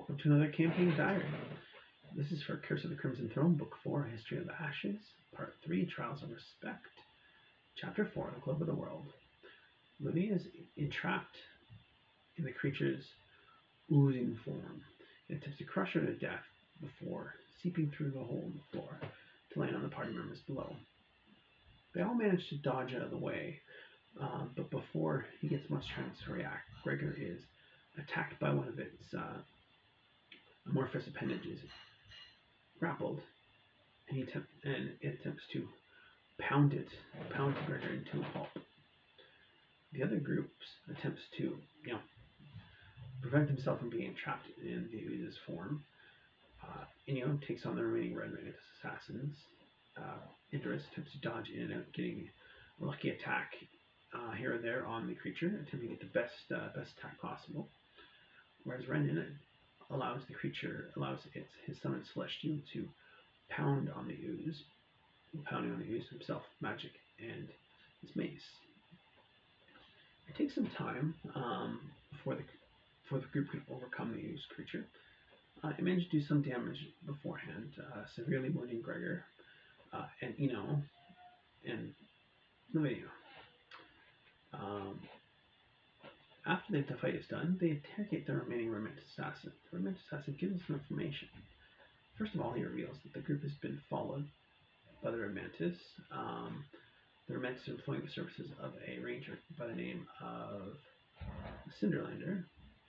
Welcome to another campaign diary. This is for Curse of the Crimson Throne, Book 4, History of the Ashes, Part 3, Trials of Respect, Chapter 4, The Globe of the World. Livia is entrapped in the creature's oozing form. It attempts to crush her to death before seeping through the hole in the floor to land on the party members below. They all manage to dodge out of the way, but before he gets much chance to react, Gregor is attacked by one of its amorphous appendages, grappled, and it attempts to pound Gregor into a pulp. The other group attempts to, prevent himself from being trapped in the ooze's form. Inyo takes on the remaining Red Mantis assassins. Idris attempts to dodge in and out, getting a lucky attack here or there on the creature, attempting to get the best attack possible. Whereas Renan allows his summoned Celestial to pounding on the ooze himself, magic and his mace. It takes some time before the group can overcome the ooze creature. It managed to do some damage beforehand, severely wounding Gregor and Eno and Livia. After the fight is done, they interrogate the remaining Red Mantis assassin. The Red Mantis assassin gives them some information. First of all, he reveals that the group has been followed by the Red Mantis. The Red Mantis are employing the services of a ranger by the name of Cinderlander,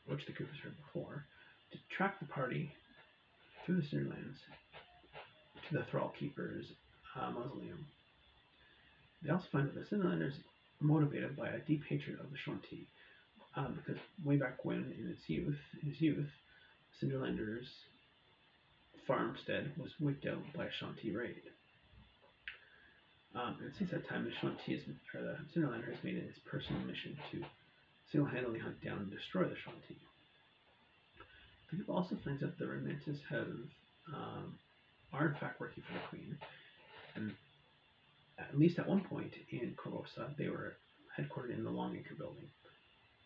which the group has heard before, to track the party through the Cinderlands to the Thrall Keeper's mausoleum. They also find that the Cinderlanders are motivated by a deep hatred of the Shanti, because way back when, in his youth, Cinderlander's farmstead was wiped out by a Shanti raid. And since that time, the Cinderlander has made it his personal mission to single-handedly hunt down and destroy the Shanti. The group also finds out that the Red Mantis are in fact working for the Queen, and at least at one point in Korvosa, they were headquartered in the Longacre building,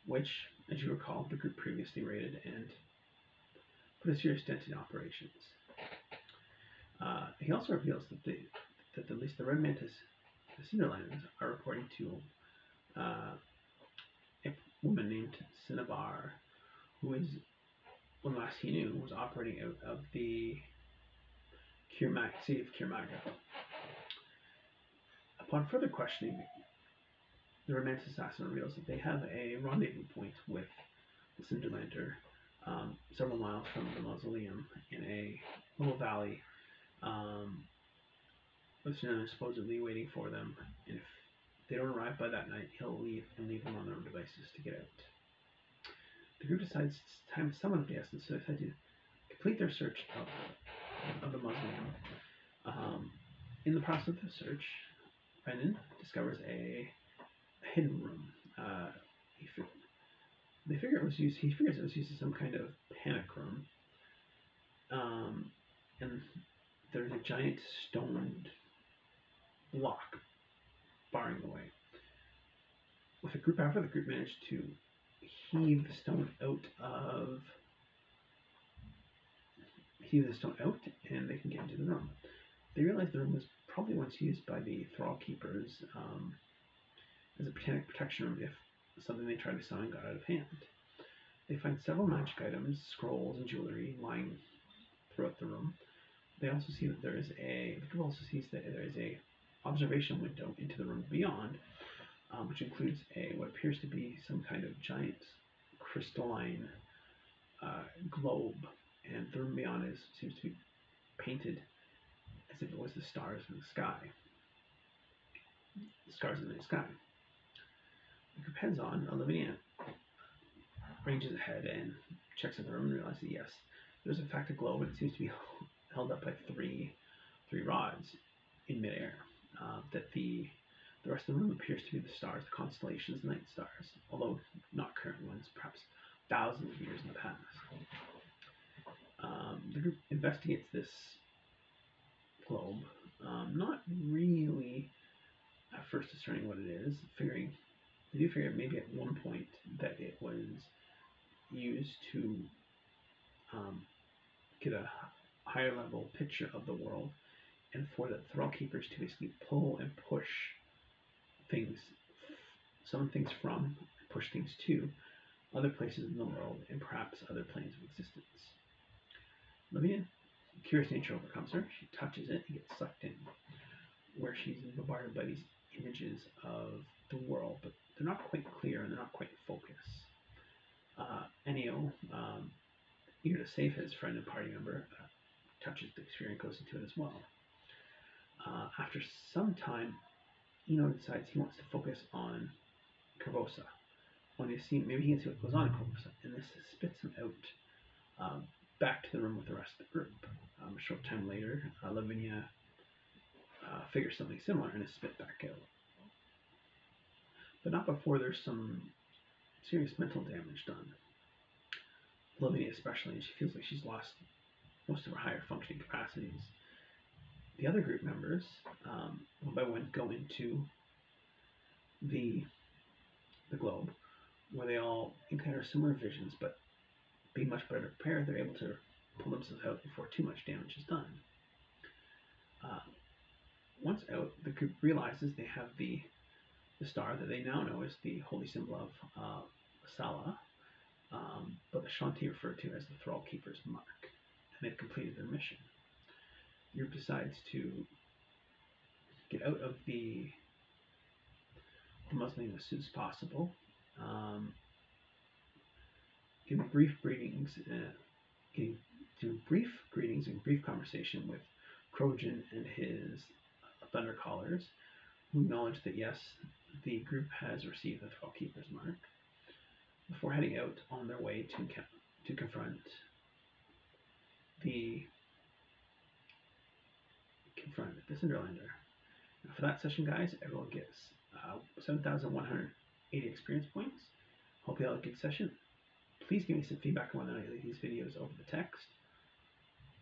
which, as you recall, the group previously raided and put a serious dent in operations. He also reveals that at least the Red Mantis, the Cinderlanders, are reporting to a woman named Cinnabar, who is, when last he knew, was operating out of the city of Kirmaga. Upon further questioning, the Red Mantis assassin reveals that they have a rendezvous point with the Cinderlander several miles from the mausoleum in a little valley. The Cinderlander is supposedly waiting for them, and if they don't arrive by that night, he'll leave them on their own devices to get out. The group decides it's time to summon the essence, so they decide to complete their search of the mausoleum. In the process of the search, Renan discovers a hidden room. He figures it was used as some kind of panic room. And there's a giant stone block barring the way. With a group effort, the group managed to heave the stone out, and they can get into the room. They realize the room was probably once used by the Thrall Keepers as a protection room if something they tried to summon got out of hand. They find several magic items, scrolls, and jewelry lying throughout the room. The group also sees that there is a observation window into the room beyond, which includes what appears to be some kind of giant crystalline globe, and the room beyond seems to be painted as if it was the stars in the sky. The stars in the night sky. The group heads on. Olivia ranges ahead and checks out the room and realizes that yes, there's in fact a globe, and it seems to be held up by three rods in midair. That the rest of the room appears to be the stars, the constellations, the night stars, although not current ones, perhaps thousands of years in the past. The group investigates this globe, not really at first discerning what it is, they do figure maybe at one point that it was used to get a higher level picture of the world, and for the Thrall Keepers to basically pull and push things, some things from, push things to other places in the world and perhaps other planes of existence. Livia, curious nature overcomes her. She touches it and gets sucked in, where she's bombarded by these images of the world, but they're not quite clear and they're not quite in focus. Enio, eager to save his friend and party member, touches the sphere and goes into it as well. After some time, Eno decides he wants to focus on Korvosa. When you see, maybe he can see what goes on in Korvosa, and this spits him out back to the room with the rest of the group. A short time later, Lavinia figures something similar and is spit back out. But not before there's some serious mental damage done. Lavinia especially, she feels like she's lost most of her higher functioning capacities. The other group members, one by one, go into the globe, where they all encounter similar visions, but being much better prepared, they're able to pull themselves out before too much damage is done. Once out, the group realizes they have the star that they now know is the holy symbol of Sala, but the Shanti refer to as the Thrall Keeper's mark, and they've completed their mission. The group decides to get out of the mausoleum as soon as possible. Giving brief greetings and brief conversation with Krogan and his Thundercallers, who acknowledge that yes, the group has received the Thrall Keeper's mark, before heading out on their way to confront the Cinderlander. Now for that session, guys, everyone gets 7,180 experience points. Hope you all had a good session. Please give me some feedback on whether or not you like these videos over the text.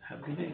Have a good day.